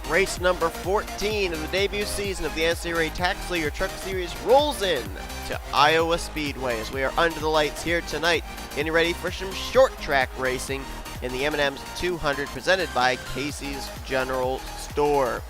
Race number 14 of the debut season of the NNSCRA TaxSlayer Truck Series rolls in to Iowa Speedway as we are under the lights here tonight, getting ready for some short track racing in the M&M's 200 presented by Casey's General Store.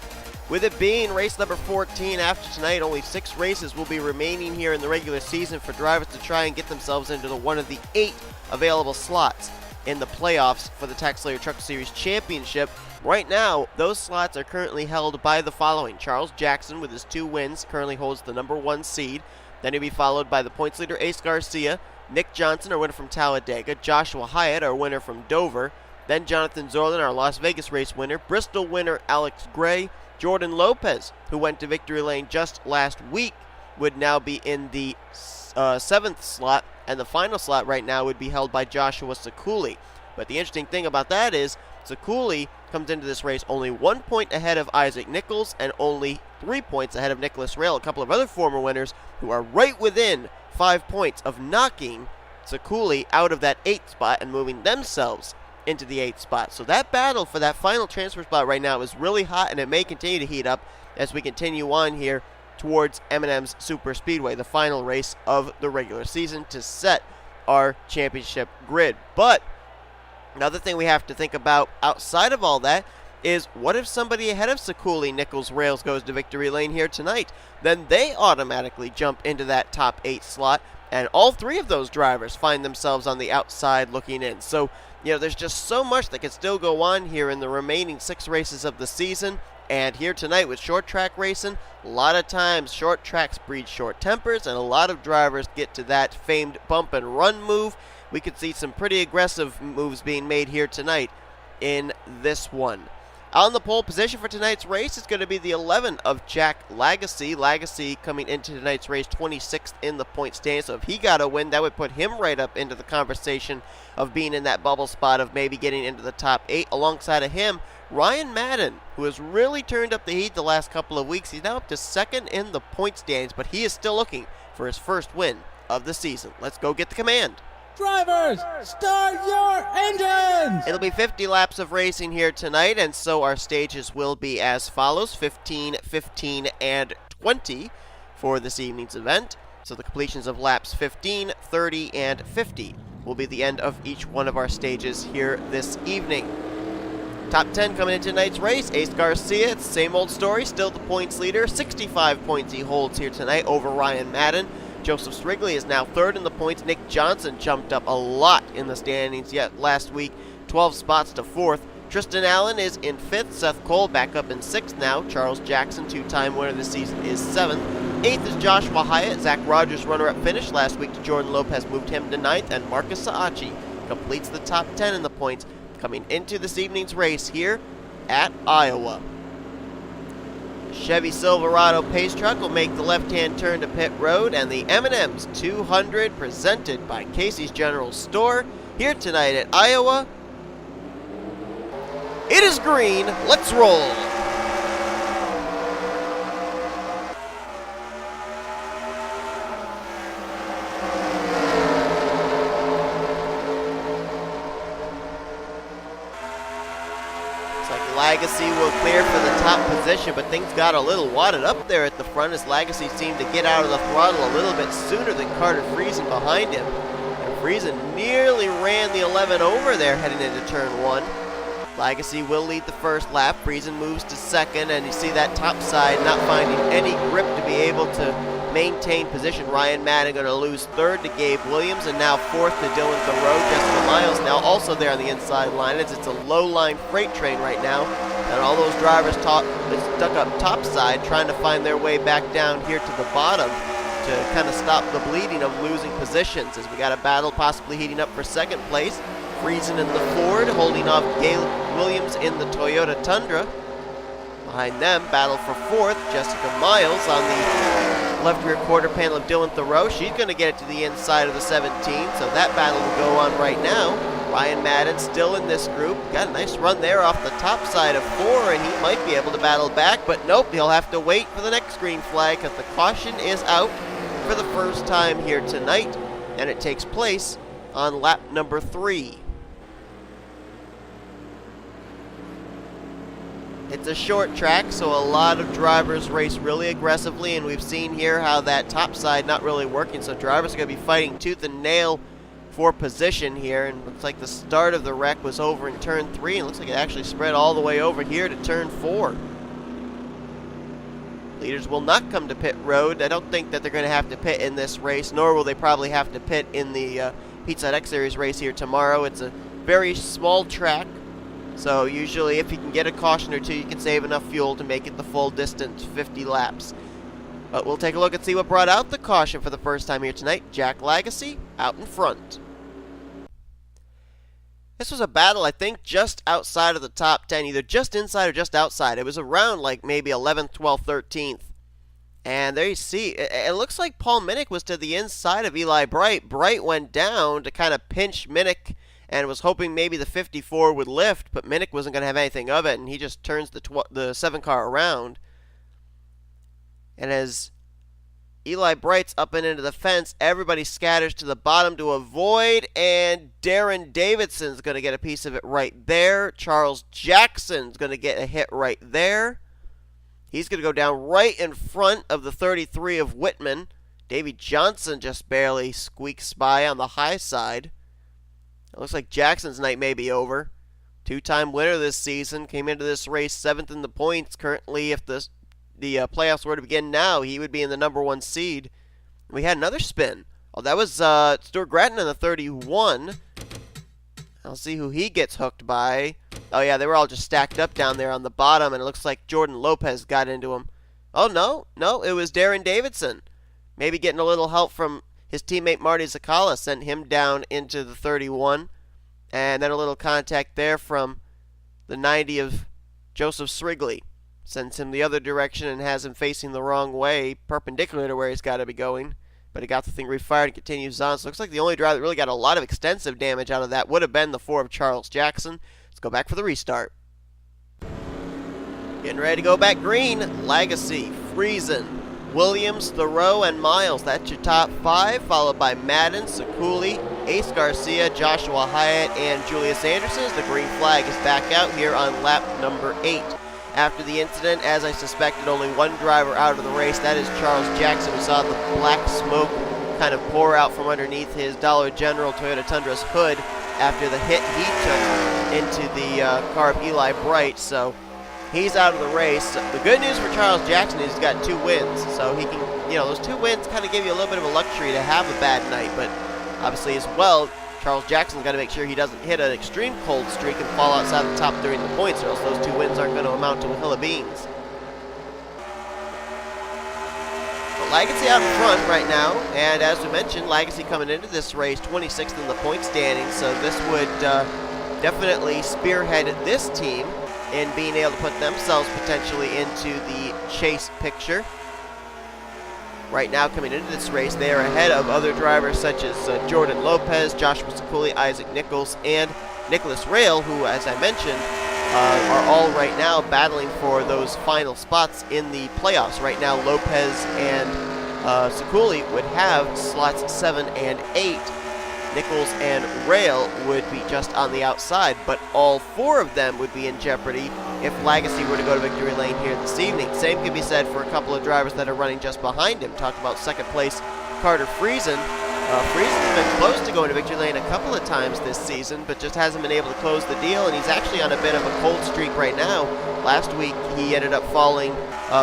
With it being race number 14 after tonight, only 6 races will be remaining here in the regular season for drivers to try and get themselves into one of the 8 available slots in the playoffs for the TaxSlayer Truck Series Championship. Right now, those slots are currently held by the following. Charles Jackson, with his 2 wins, currently holds the number 1 seed. Then he'll be followed by the points leader A Garcia, Nick Johnson, our winner from Talladega, Joshua Hyatt, our winner from Dover, then Jonathan Zoerlein, our Las Vegas race winner, Bristol winner Alex Gray, Jordan Lopez, who went to victory lane just last week, would now be in the 7th slot, and the final slot right now would be held by Joshua Ciculli. But the interesting thing about that is Ciculli comes into this race only 1 point ahead of Isaac Nichols and only 3 points ahead of Nicholas Raill, a couple of other former winners who are right within 5 points of knocking Ciculli out of that 8th spot and moving themselves into the 8th spot. So that battle for that final transfer spot right now is really hot, and it may continue to heat up as we continue on here towards M&M's Super Speedway, the final race of the regular season to set our championship grid. But another thing we have to think about outside of all that is, what if somebody ahead of Ciculli, Nichols, Rails goes to victory lane here tonight? Then they automatically jump into that top 8 slot, and all 3 of those drivers find themselves on the outside looking in. So, there's just so much that can still go on here in the remaining 6 races of the season. And here tonight with short track racing, a lot of times short tracks breed short tempers, and a lot of drivers get to that famed bump and run move. We could see some pretty aggressive moves being made here tonight in this one. On the pole position for tonight's race is going to be the 11 of J Lagasee. Lagasee coming into tonight's race 26th in the point stand. So if he got a win, that would put him right up into the conversation of being in that bubble spot of maybe getting into the top 8. Alongside of him, R Madden, who has really turned up the heat the last couple of weeks. He's now up to 2nd in the point stands, but he is still looking for his first win of the season. Let's go get the command. Drivers, start your engines! It'll be 50 laps of racing here tonight, and so our stages will be as follows: 15, 15, and 20 for this evening's event. So the completions of laps 15, 30, and 50 will be the end of each one of our stages here this evening. Top 10 coming into tonight's race. A Garcia, it's the same old story, still the points leader. 65 points he holds here tonight over R Madden. Joseph Srigley is now 3rd in the points. Nick Johnson jumped up a lot in the standings yet last week, 12 spots to 4th. Tristan Allen is in 5th. Seth Cole back up in 6th now. Charles Jackson, 2-time winner this season, is 7th. 8th is Joshua Hyatt. Zach Rogers, runner-up finish last week to Jordan Lopez, moved him to 9th. And M Saatchi completes the top 10 in the points coming into this evening's race here at Iowa. Chevy Silverado pace truck will make the left-hand turn to pit road, and the M&M's 200 presented by Casey's General Store here tonight at Iowa. It is green. Let's roll. Lagasee will clear for the top position, but things got a little wadded up there at the front as Lagasee seemed to get out of the throttle a little bit sooner than Carter Friesen behind him. And Friesen nearly ran the 11 over there heading into turn 1. Lagasee will lead the first lap. Friesen moves to 2nd, and you see that top side not finding any grip to be able to maintain position. R Madden going to lose 3rd to Gabe Williams, and now 4th to Dylan Theroux. Jessica Miles now also there on the inside line, as it's a low-line freight train right now, and all those drivers stuck up topside trying to find their way back down here to the bottom to kind of stop the bleeding of losing positions, as we got a battle possibly heating up for 2nd place. Friesen in the Ford holding off Gabe Williams in the Toyota Tundra. Behind them, battle for 4th, Jessica Miles on the left rear quarter panel of Dylan Theroux. She's going to get it to the inside of the 17, so that battle will go on right now. R Madden still in this group. Got a nice run there off the top side of 4, and he might be able to battle back, but nope, he'll have to wait for the next green flag because the caution is out for the first time here tonight, and it takes place on lap number 3. It's a short track, so a lot of drivers race really aggressively, and we've seen here how that top side not really working, so drivers are going to be fighting tooth and nail for position here, and looks like the start of the wreck was over in turn 3, and looks like it actually spread all the way over here to turn 4. Leaders will not come to pit road. I don't think that they're going to have to pit in this race, nor will they probably have to pit in the Pizza Hut X Series race here tomorrow. It's a very small track, so usually if you can get a caution or two, you can save enough fuel to make it the full distance, 50 laps. But we'll take a look and see what brought out the caution for the first time here tonight. J Lagasee out in front. This was a battle, I think, just outside of the top 10, either just inside or just outside. It was around like maybe 11th, 12th, 13th. And there you see, it looks like P Minnick was to the inside of Eli Bright. Bright went down to kind of pinch Minnick and was hoping maybe the 54 would lift, but Minnick wasn't going to have anything of it, and he just turns the 7 car around. And as Eli Bright's up and into the fence, everybody scatters to the bottom to avoid, and D Davidson's going to get a piece of it right there. Charles Jackson's going to get a hit right there. He's going to go down right in front of the 33 of Whitman. Davey Johnson just barely squeaks by on the high side. It looks like Jackson's night may be over. Two-time winner this season, came into this race 7th in the points. Currently, if the playoffs were to begin now, he would be in the number 1 seed. We had another spin. Oh, that was Stuart Gratton in the 31. I'll see who he gets hooked by. Oh, yeah, they were all just stacked up down there on the bottom, and it looks like Jordan Lopez got into him. Oh, no, it was D Davison. Maybe getting a little help from his teammate Marty Czekala sent him down into the 31. And then a little contact there from the 90 of Joseph Srigley. Sends him the other direction and has him facing the wrong way, perpendicular to where he's got to be going. But he got the thing refired and continues on. So it looks like the only driver that really got a lot of extensive damage out of that would have been the 4 of Charles Jackson. Let's go back for the restart. Getting ready to go back green. Lagasee, Friesen, Williams, Theroux, and Miles. That's your top 5, followed by Madden, Ciculli, A Garcia, Joshua Hyatt, and Julius Anderson. The green flag is back out here on lap number 8. After the incident, as I suspected, only one driver out of the race. That is Charles Jackson. We saw the black smoke kind of pour out from underneath his Dollar General Toyota Tundra's hood after the hit he took into the car of Eli Bright. So he's out of the race. The good news for Charles Jackson is he's got 2 wins. So he can, those 2 wins kind of give you a little bit of a luxury to have a bad night. But obviously as well, Charles Jackson's got to make sure he doesn't hit an extreme cold streak and fall outside the top 30 in the points, or else those 2 wins aren't going to amount to a hill of beans. But Lagasee out in front right now, and as we mentioned, Lagasee coming into this race 26th in the point standing, so this would definitely spearhead this team in being able to put themselves potentially into the chase picture. Right now, coming into this race, they are ahead of other drivers such as Jordan Lopez, Joshua Ciculli, Isaac Nichols, and Nicholas Raill, who, as I mentioned, are all right now battling for those final spots in the playoffs. Right now, Lopez and Ciculli would have slots 7 and 8. Nichols and Raill would be just on the outside, but all 4 of them would be in jeopardy if Lagasee were to go to victory lane here this evening. Same can be said for a couple of drivers that are running just behind him. Talked about second place Carter Friesen. Friesen's been close to going to victory lane a couple of times this season, but just hasn't been able to close the deal, and he's actually on a bit of a cold streak right now. Last week, he ended up falling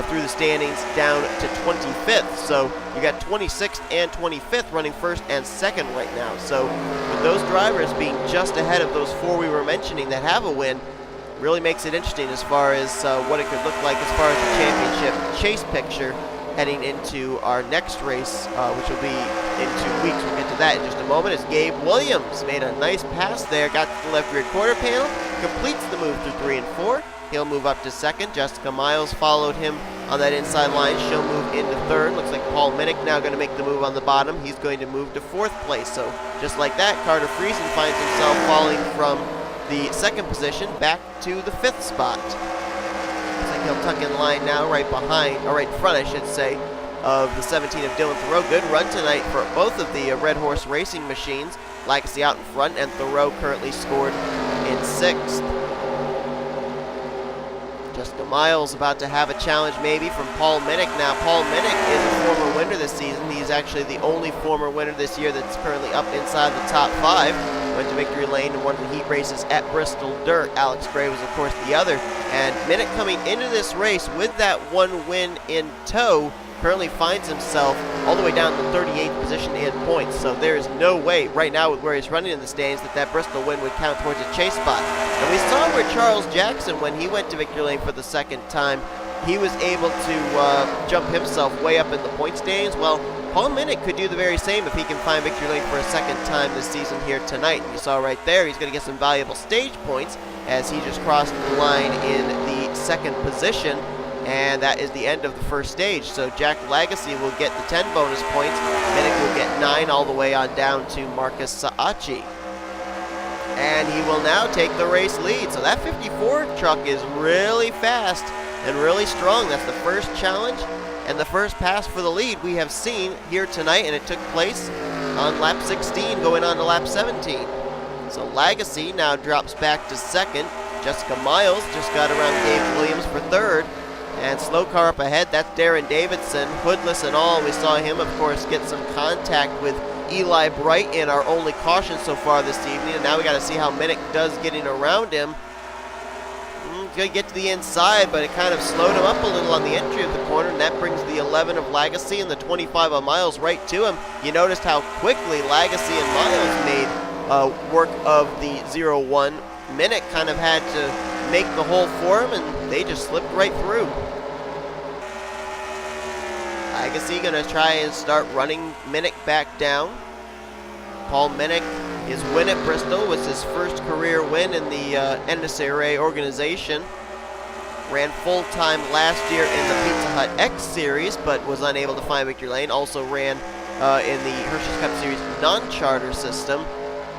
through the standings down to 25th, so you got 26th and 25th running first and second right now. So with those drivers being just ahead of those 4 we were mentioning that have a win, really makes it interesting as far as what it could look like as far as the championship chase picture heading into our next race, which will be in 2 weeks. We'll get to that in just a moment, as Gabe Williams made a nice pass there, got to the left rear quarter panel, completes the move through 3 and 4. He'll move up to second. Jessica Miles followed him on that inside line. She'll move into third. Looks like P Minnick now going to make the move on the bottom. He's going to move to 4th place. So just like that, Carter Friesen finds himself falling from the 2nd position back to the 5th spot. Looks like he'll tuck in line now right behind, or right in front, I should say, of the 17 of Dylan Theroux. Good run tonight for both of the Red Horse racing machines. Lagasee out in front, and Theroux currently scored in 6th. Jessica Miles about to have a challenge maybe from Paul Minnick. Now, Paul Minnick is a former winner this season. He's actually the only former winner this year that's currently up inside the top 5. Went to victory lane in one of the heat races at Bristol Dirt. Alex Gray was, of course, the other. And Minnick coming into this race with that one win in tow currently finds himself all the way down to the 38th position in points. So there is no way right now with where he's running in the standings that Bristol win would count towards a chase spot. And we saw where Charles Jackson, when he went to victory lane for the second time, he was able to jump himself way up in the point standings. Well, Paul Minnick could do the very same if he can find victory lane for a second time this season here tonight. And you saw right there, he's going to get some valuable stage points as he just crossed the line in the second position. And that is the end of the first stage. So J Lagasee will get the 10 bonus points. Minnick will get 9 all the way on down to M Saatchi. And he will now take the race lead. So that 54 truck is really fast and really strong. That's the first challenge and the first pass for the lead we have seen here tonight, and it took place on lap 16 going on to lap 17. So Lagasee now drops back to second. Jessica Miles just got around Dave Williams for third. And slow car up ahead, that's Darren Davidson, hoodless and all. We saw him, of course, get some contact with Eli Bright in our only caution so far this evening. And now we got to see how Minnick does getting around him. He's going to get to the inside, but it kind of slowed him up a little on the entry of the corner. And that brings the 11 of Lagasee and the 25 of Miles right to him. You noticed how quickly Lagasee and Miles made work of the 0-1. Minnick kind of had to make the hole for him, and they just slipped right through. Lagasee going to try and start running Minnick back down. Paul Minnick, his win at Bristol was his first career win in the NNSCRA organization. Ran full-time last year in the Pizza Hut X Series, but was unable to find victory lane. Also ran in the Hershey's Cup Series non-charter system,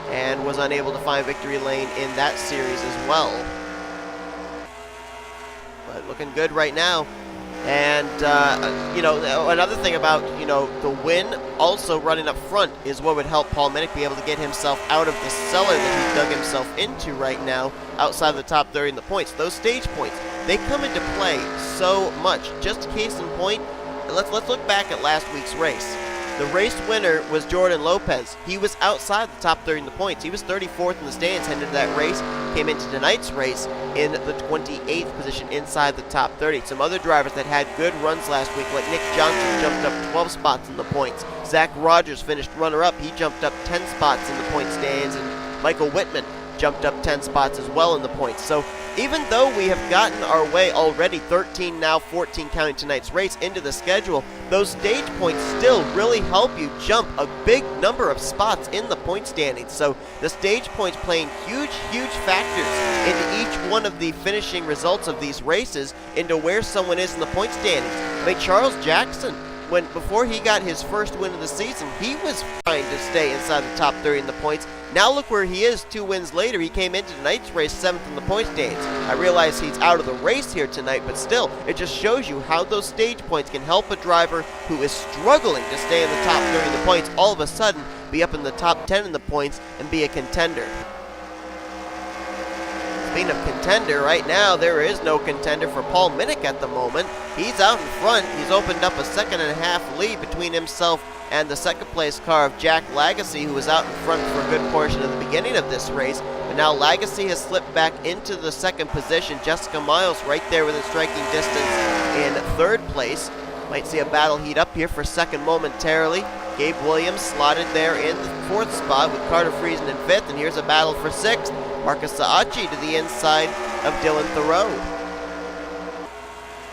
and was unable to find victory lane in that series as well. But looking good right now. And, another thing about, the win also running up front is what would help Paul Minnick be able to get himself out of the cellar that he dug himself into right now outside the top 30 in the points. Those stage points, they come into play so much. Just case in point, let's look back at last week's race. The race winner was Jordan Lopez. He was outside the top 30 in the points. He was 34th in the standings heading into that race. Came into tonight's race in the 28th position inside the top 30. Some other drivers that had good runs last week, like Nick Johnson, jumped up 12 spots in the points. Zach Rogers finished runner-up. He jumped up 10 spots in the point standings. And Michael Whitman jumped up 10 spots as well in the points. So even though we have gotten our way already 13, now 14 counting tonight's race into the schedule, those stage points still really help you jump a big number of spots in the point standings. So the stage points playing huge factors into each one of the finishing results of these races, into where someone is in the point standings. I mean, Charles Jackson, before he got his first win of the season, he was trying to stay inside the top 30 in the points. Now look where he is 2 wins later. He came into tonight's race 7th in the point standings. I realize he's out of the race here tonight, but still, it just shows you how those stage points can help a driver who is struggling to stay in the top 30 in the points all of a sudden be up in the top 10 in the points and be a contender. Speaking of contender, right now there is no contender for Paul Minnick at the moment. He's out in front. He's opened up a 2.5 lead between himself and the second place car of J Lagasee, who was out in front for a good portion of the beginning of this race. But now Lagasee has slipped back into the second position. Jessica Miles right there within striking distance in third place. Might see a battle heat up here for second momentarily. Gabe Williams slotted there in the fourth spot with Carter Friesen in fifth. And here's a battle for sixth. M Saatchi to the inside of Dylan Theroux.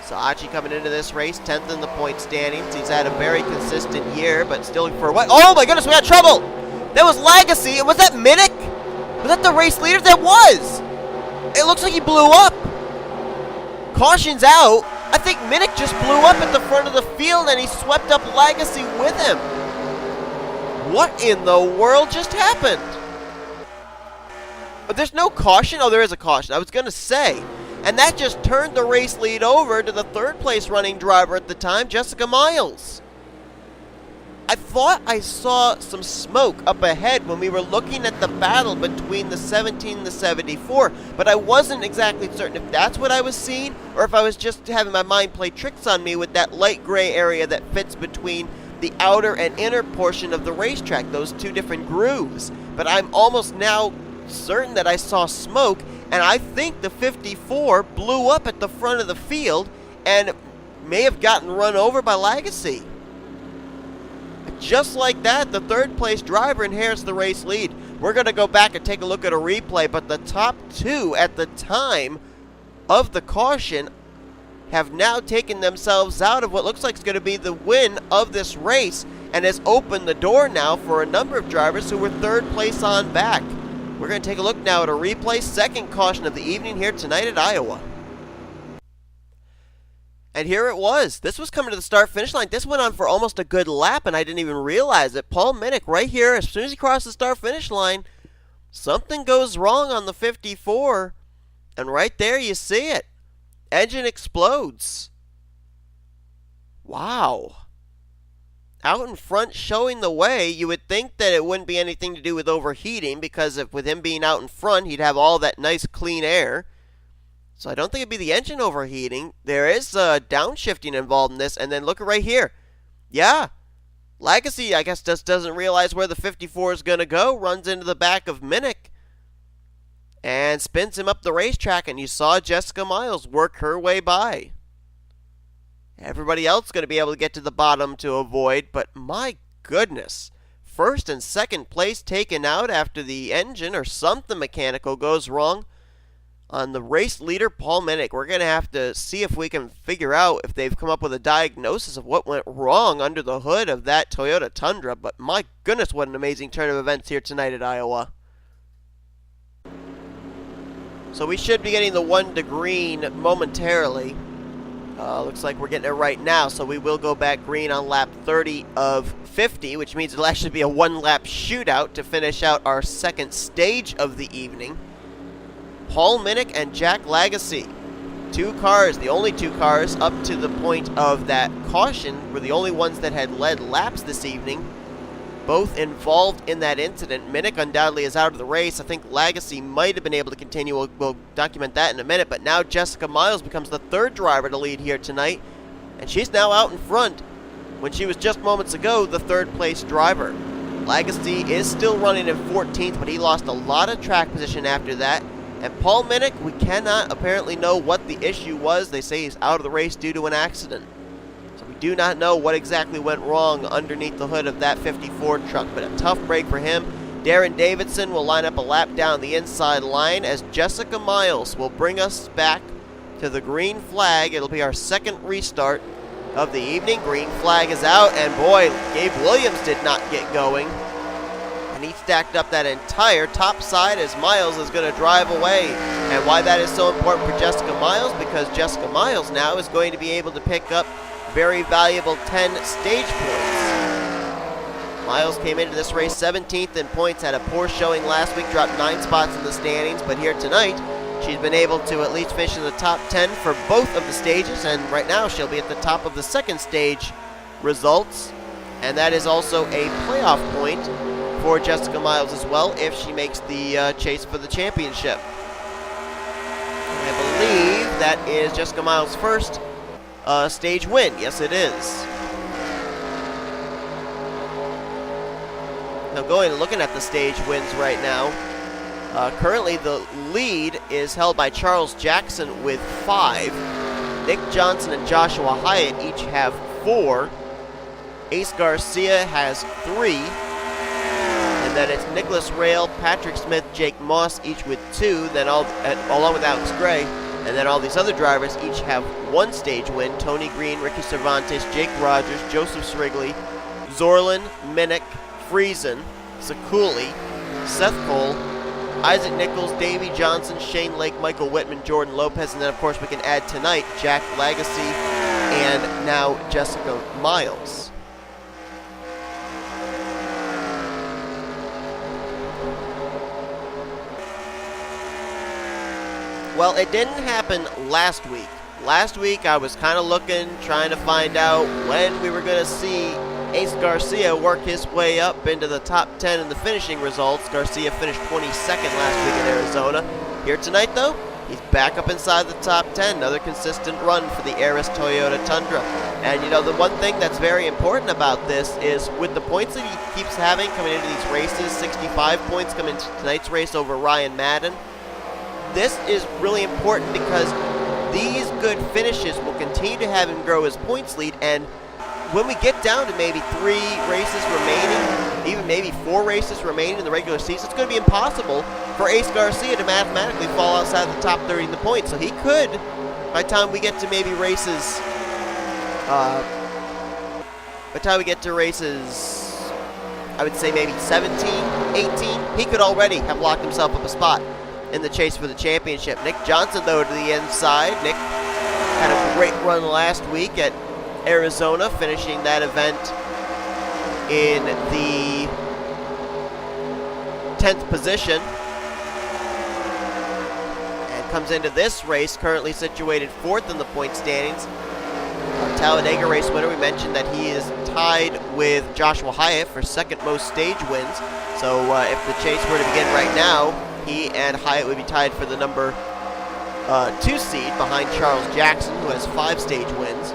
Saatchi coming into this race 10th in the point standings. He's had a very consistent year, but still for a while. Oh my goodness, we had trouble! That was Lagasee. Was that Minnick? Was that the race leader? That was! It looks like he blew up. Caution's out. I think Minnick just blew up at the front of the field and he swept up Lagasee with him. What in the world just happened? But there's no caution? Oh, there is a caution. I was going to say. And that just turned the race lead over to the third place running driver at the time, Jessica Miles. I thought I saw some smoke up ahead when we were looking at the battle between the 17 and the 74, but I wasn't exactly certain if that's what I was seeing or if I was just having my mind play tricks on me with that light gray area that fits between the outer and inner portion of the racetrack, those two different grooves. But I'm almost now certain that I saw smoke, and I think the 54 blew up at the front of the field and may have gotten run over by Lagasee. Just like that, the third place driver inherits the race lead. We're going to go back and take a look at a replay, but the top two at the time of the caution have now taken themselves out of what looks like is going to be the win of this race and has opened the door now for a number of drivers who were third place on back. We're going to take a look now at a replay, second caution of the evening here tonight at Iowa. And here it was. This was coming to the start-finish line. This went on for almost a good lap, and I didn't even realize it. Paul Minnick right here, as soon as he crossed the start-finish line, something goes wrong on the 54, and right there you see it. Engine explodes. Wow. Out in front showing the way, you would think that it wouldn't be anything to do with overheating, because if with him being out in front, he'd have all that nice clean air. So I don't think it'd be the engine overheating. There is downshifting involved in this. And then look at right here. Yeah. Lagasee, I guess, just doesn't realize where the 54 is going to go. Runs into the back of Minnick. And spins him up the racetrack. And you saw Jessica Miles work her way by. Everybody else is going to be able to get to the bottom to avoid. But my goodness. First and second place taken out after the engine or something mechanical goes wrong on the race leader, Paul Minnick. We're going to have to see if we can figure out if they've come up with a diagnosis of what went wrong under the hood of that Toyota Tundra. But my goodness, what an amazing turn of events here tonight at Iowa. So we should be getting the 1 to green momentarily. Looks like we're getting it right now, so we will go back green on lap 30 of 50, which means it'll actually be a 1-lap shootout to finish out our second stage of the evening. Paul Minnick and J Lagasee. Two cars, the only two cars up to the point of that caution, were the only ones that had led laps this evening. Both involved in that incident. Minnick undoubtedly is out of the race. I think Lagasee might have been able to continue. We'll document that in a minute. But now Jessica Miles becomes the third driver to lead here tonight. And she's now out in front when she was just moments ago the third place driver. Lagasee is still running in 14th, but he lost a lot of track position after that. And Paul Minnick, we cannot apparently know what the issue was. They say he's out of the race due to an accident. So we do not know what exactly went wrong underneath the hood of that 54 truck, but a tough break for him. Darren Davidson will line up a lap down the inside line as Jessica Miles will bring us back to the green flag. It'll be our second restart of the evening. Green flag is out, and boy, Gabe Williams did not get going. And he stacked up that entire top side as Miles is going to drive away. And why that is so important for Jessica Miles, because Jessica Miles now is going to be able to pick up very valuable 10 stage points. Miles came into this race 17th in points, had a poor showing last week, dropped 9 spots in the standings, but here tonight she's been able to at least finish in the top 10 for both of the stages, and right now she'll be at the top of the second stage results. And that is also a playoff point for Jessica Miles as well if she makes the chase for the championship. And I believe that is Jessica Miles' first stage win. Yes, it is. Now going and looking at the stage wins right now, currently the lead is held by Charles Jackson with 5. Nick Johnson and Joshua Hyatt each have 4. Ace Garcia has 3. And then it's Nicholas Raill, Patrick Smith, Jake Moss, each with 2, then along with Alex Gray. And then all these other drivers each have 1 stage win. Tony Green, Ricky Cervantes, Jake Rogers, Joseph Srigley, Zoerlein, Minnick, Friesen, Ciculli, Seth Cole, Isaac Nichols, Davey Johnson, Shane Lake, Michael Whitman, Jordan Lopez, and then of course we can add tonight J Lagasee and now Jessica Miles. Well, it didn't happen last week. Last week I was kind of looking, trying to find out when we were going to see Ace Garcia work his way up into the top 10 in the finishing results. Garcia finished 22nd last week in Arizona. Here tonight, though, he's back up inside the top 10. Another consistent run for the Aris Toyota Tundra. And, you know, the one thing that's very important about this is with the points that he keeps having coming into these races, 65 points coming into tonight's race over Ryan Madden. This is really important because these good finishes will continue to have him grow his points lead, and when we get down to maybe 3 races remaining, even maybe 4 races remaining in the regular season, it's going to be impossible for Ace Garcia to mathematically fall outside the top 30 in the points. So he could, by the time we get to maybe races, I would say maybe 17, 18, he could already have locked himself up a spot in the chase for the championship. Nick Johnson, though, to the inside. Nick had a great run last week at Arizona, finishing that event in the 10th position. And comes into this race currently situated 4th in the point standings. Our Talladega race winner, we mentioned that he is tied with Joshua Hyatt for 2nd most stage wins. So if the chase were to begin right now, he and Hyatt would be tied for the number 2 seed behind Charles Jackson, who has 5 stage wins.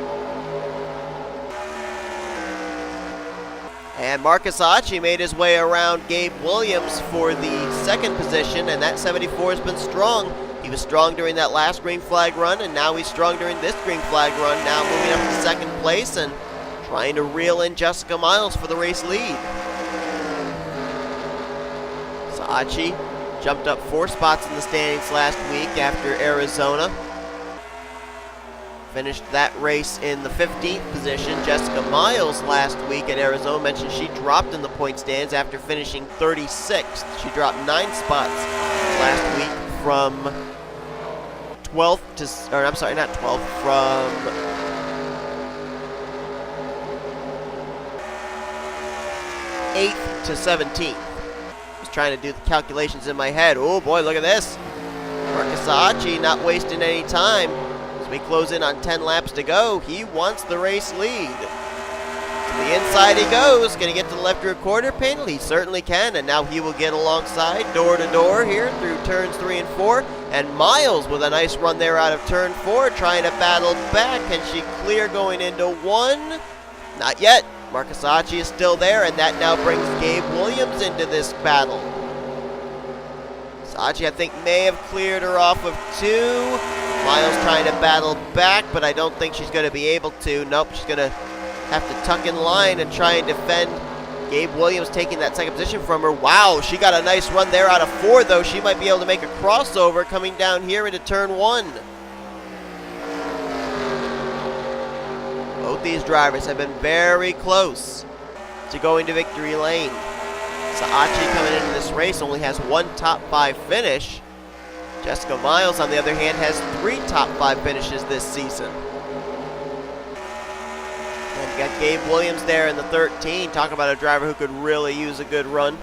And Marcus Saatchi made his way around Gabe Williams for the 2nd position, and that 74 has been strong. He was strong during that last green flag run, and now he's strong during this green flag run, now moving up to 2nd place and trying to reel in Jessica Miles for the race lead. Saatchi jumped up 4 spots in the standings last week after Arizona. Finished that race in the 15th position. Jessica Miles last week at Arizona mentioned she dropped in the point stands after finishing 36th. She dropped 9 spots last week from 12th to, or I'm sorry, not 12th, from 8th to 17th. Trying to do the calculations in my head. Oh boy, look at this. Marcus Saatchi not wasting any time. As we close in on 10 laps to go, he wants the race lead. To the inside he goes. Can he get to the left rear quarter panel? He certainly can, and now he will get alongside door to door here through turns 3 and 4. And Miles with a nice run there out of turn 4, trying to battle back. Can she clear going into 1? Not yet. Marcus Saatchi is still there, and that now brings Gabe Williams into this battle. Saatchi, I think, may have cleared her off of 2. Miles trying to battle back, but I don't think she's going to be able to. Nope, she's going to have to tuck in line and try and defend. Gabe Williams taking that 2nd position from her. Wow, she got a nice run there out of 4, though. She might be able to make a crossover coming down here into turn 1. Both these drivers have been very close to going to victory lane. Saatchi coming into this race only has 1 top 5 finish. Jessica Miles, on the other hand, has 3 top 5 finishes this season. And you got Gabe Williams there in the 13. Talk about a driver who could really use a good run.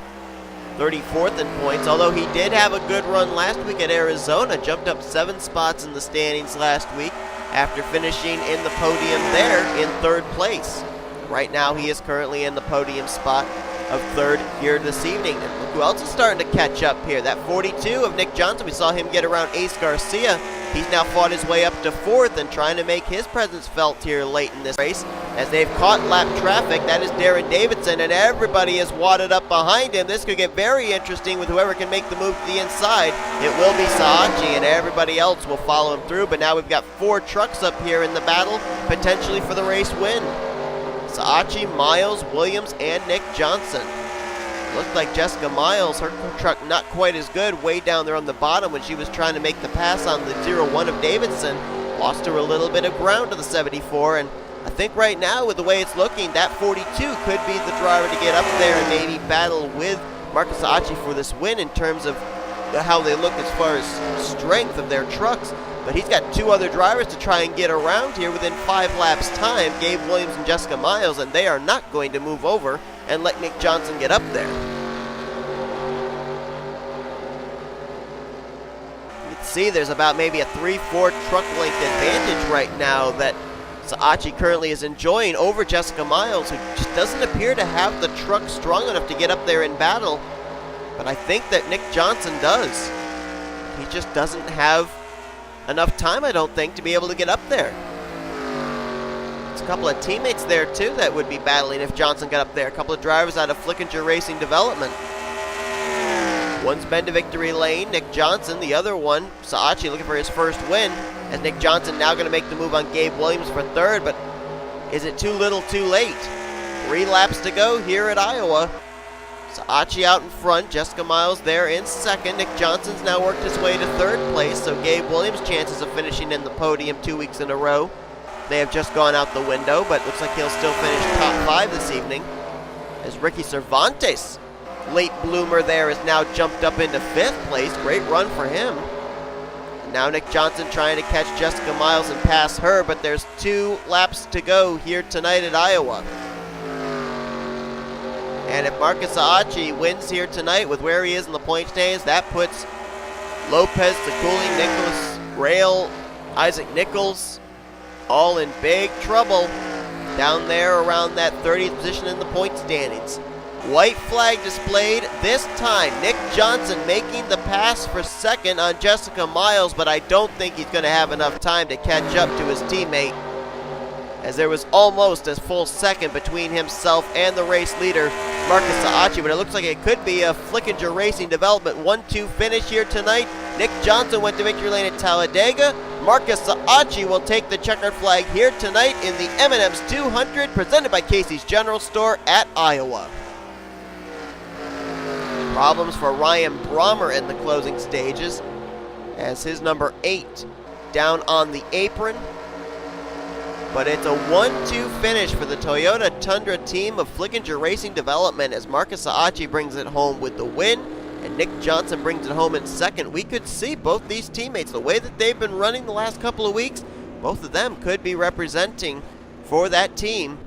34th in points, although he did have a good run last week at Arizona. Jumped up 7 spots in the standings last week after finishing in the podium there in 3rd place. Right now he is currently in the podium spot of 3rd here this evening. And look who else is starting to catch up here. That 42 of Nick Johnson, we saw him get around Ace Garcia. He's now fought his way up to 4th and trying to make his presence felt here late in this race. As they've caught lap traffic, that is Darren Davidson, and everybody is wadded up behind him. This could get very interesting with whoever can make the move to the inside. It will be Saatchi, and everybody else will follow him through. But now we've got 4 trucks up here in the battle, potentially for the race win. Saatchi, Miles, Williams, and Nick Johnson. Looked like Jessica Miles, her truck not quite as good, way down there on the bottom when she was trying to make the pass on the 0-1 of Davidson. Lost her a little bit of ground to the 74, and I think right now, with the way it's looking, that 42 could be the driver to get up there and maybe battle with Marcus Saatchi for this win in terms of how they look as far as strength of their trucks. But he's got 2 other drivers to try and get around here within 5 laps time, Gabe Williams and Jessica Miles, and they are not going to move over and let Nick Johnson get up there. You can see there's about maybe a 3-4 truck length advantage right now that Saatchi currently is enjoying over Jessica Miles, who just doesn't appear to have the truck strong enough to get up there in battle. But I think that Nick Johnson does. He just doesn't have enough time, I don't think, to be able to get up there. There's a couple of teammates there, too, that would be battling if Johnson got up there. A couple of drivers out of Flickinger Racing Development. One's been to victory lane, Nick Johnson. The other one, Saatchi, looking for his first win. As Nick Johnson now going to make the move on Gabe Williams for third, but is it too little too late? 3 laps to go here at Iowa. Saatchi out in front, Jessica Miles there in second. Nick Johnson's now worked his way to third place, so Gabe Williams' chances of finishing in the podium 2 weeks in a row, they have just gone out the window, but looks like he'll still finish top 5 this evening. As J Cervantes, late bloomer there, is now jumped up into 5th place. Great run for him. Now Nick Johnson trying to catch Jessica Miles and pass her, but there's 2 laps to go here tonight at Iowa. And if Marcus Saatchi wins here tonight with where he is in the point standings, that puts Lopez, Ciculli, Nicholas, Raill, Isaac Nichols all in big trouble down there around that 30th position in the point standings. White flag displayed this time. Nick Johnson making the pass for second on Jessica Miles, but I don't think he's going to have enough time to catch up to his teammate, as there was almost a full second between himself and the race leader, Marcus Saatchi, but it looks like it could be a Flickinger Racing Development 1-2 finish here tonight. Nick Johnson went to victory lane at Talladega. Marcus Saatchi will take the checkered flag here tonight in the M&M's 200, presented by Casey's General Store at Iowa. Problems for Ryan Brommer in the closing stages, as his number 8 down on the apron. But it's a 1-2 finish for the Toyota Tundra team of Flickinger Racing Development, as Marcus Saatchi brings it home with the win and Nick Johnson brings it home in second. We could see both these teammates, the way that they've been running the last couple of weeks, both of them could be representing for that team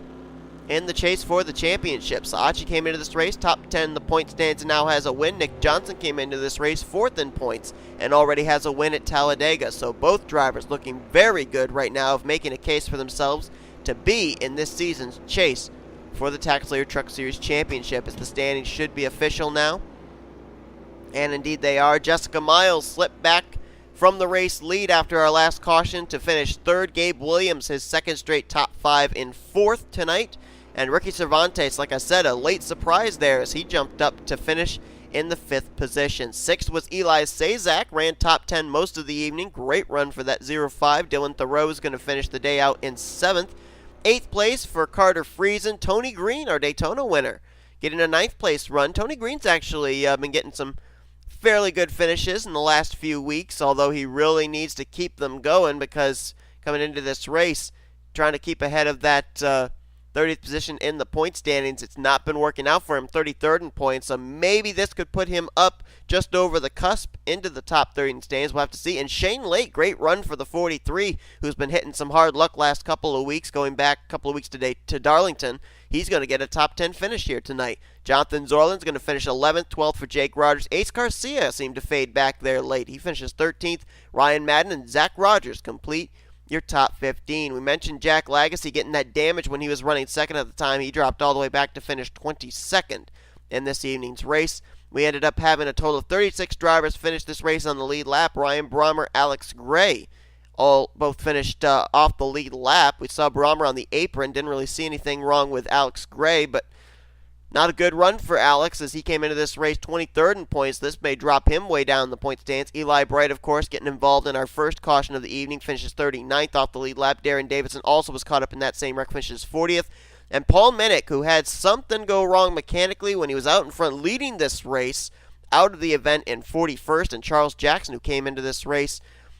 in the chase for the championship. Saatchi came into this race top 10 in the point stands and now has a win. Nick Johnson came into this race 4th in points and already has a win at Talladega. So both drivers looking very good right now of making a case for themselves to be in this season's chase for the TaxSlayer Truck Series Championship, as the standings should be official now. And indeed they are. Jessica Miles slipped back from the race lead after our last caution to finish 3rd. Gabe Williams, his 2nd straight top 5 in 4th tonight. And J Cervantes, like I said, a late surprise there as he jumped up to finish in the 5th position. 6th was E Sazak, ran top 10 most of the evening. Great run for that 0-5. D Theroux is going to finish the day out in 7th. 8th place for Carter Friesen. Tony Green, our Daytona winner, getting a 9th place run. Tony Green's actually been getting some fairly good finishes in the last few weeks, although he really needs to keep them going, because coming into this race, trying to keep ahead of that 30th position in the point standings, it's not been working out for him. 33rd in points, so maybe this could put him up just over the cusp into the top 30 in standings. We'll have to see. And Shane Lake, great run for the 43, who's been hitting some hard luck last couple of weeks, going back a couple of weeks today to Darlington. He's going to get a top 10 finish here tonight. Jonathan Zoerlein's going to finish 11th, 12th for Jake Rogers. A Garcia seemed to fade back there late. He finishes 13th. Ryan Madden and Zach Rogers complete your top 15. We mentioned J Lagasee getting that damage when he was running second at the time. He dropped all the way back to finish 22nd in this evening's race. We ended up having a total of 36 drivers finish this race on the lead lap. Ryan Brommer, Alex Gray, both finished off the lead lap. We saw Brommer on the apron. Didn't really see anything wrong with Alex Gray, but not a good run for Alex as he came into this race 23rd in points. This may drop him way down the point stands. Eli Bright, of course, getting involved in our first caution of the evening, finishes 39th off the lead lap. Darren Davison also was caught up in that same wreck, finishes 40th. And Paul Minnick, who had something go wrong mechanically when he was out in front leading this race, out of the event in 41st. And Charles Jackson, who came into this race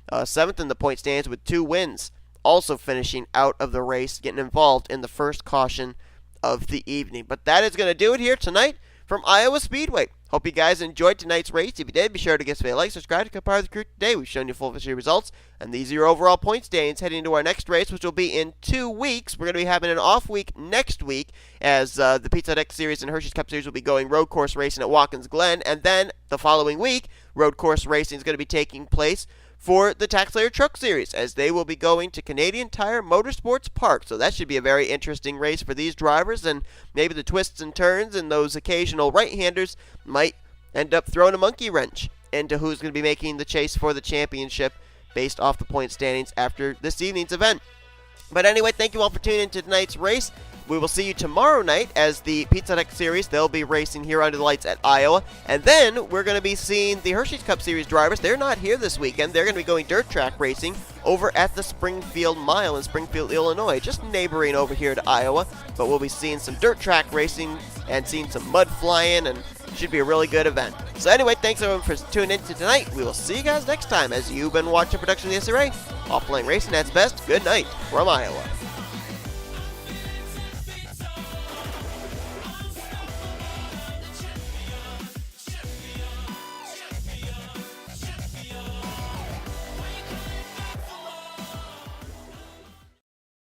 7th in the point stands with 2 wins, also finishing out of the race, getting involved in the first caution of the evening. But that is going to do it here tonight from Iowa Speedway. Hope you guys enjoyed tonight's race. If you did, be sure to give us a like, subscribe, to become part of the crew today. We've shown you full official results, and these are your overall point standings heading into our next race, which will be in 2 weeks. We're going to be having an off week next week, as the Pizza Deck Series and Hershey's Cup Series will be going road course racing at Watkins Glen, and then the following week, road course racing is going to be taking place for the TaxSlayer Truck Series, as they will be going to Canadian Tire Motorsports Park. So that should be a very interesting race for these drivers, and maybe the twists and turns and those occasional right-handers might end up throwing a monkey wrench into who's going to be making the chase for the championship based off the point standings after this evening's event. But anyway, thank you all for tuning into tonight's race. We will see you tomorrow night as the P Sazak Series. They'll be racing here under the lights at Iowa. And then we're going to be seeing the Hershey's Cup Series drivers. They're not here this weekend. They're going to be going dirt track racing over at the Springfield Mile in Springfield, Illinois, just neighboring over here to Iowa. But we'll be seeing some dirt track racing and seeing some mud flying, and should be a really good event. So anyway, thanks everyone for tuning in tonight. We will see you guys next time as you've been watching a production of the SRA. Offline Racing at its best. Good night from Iowa.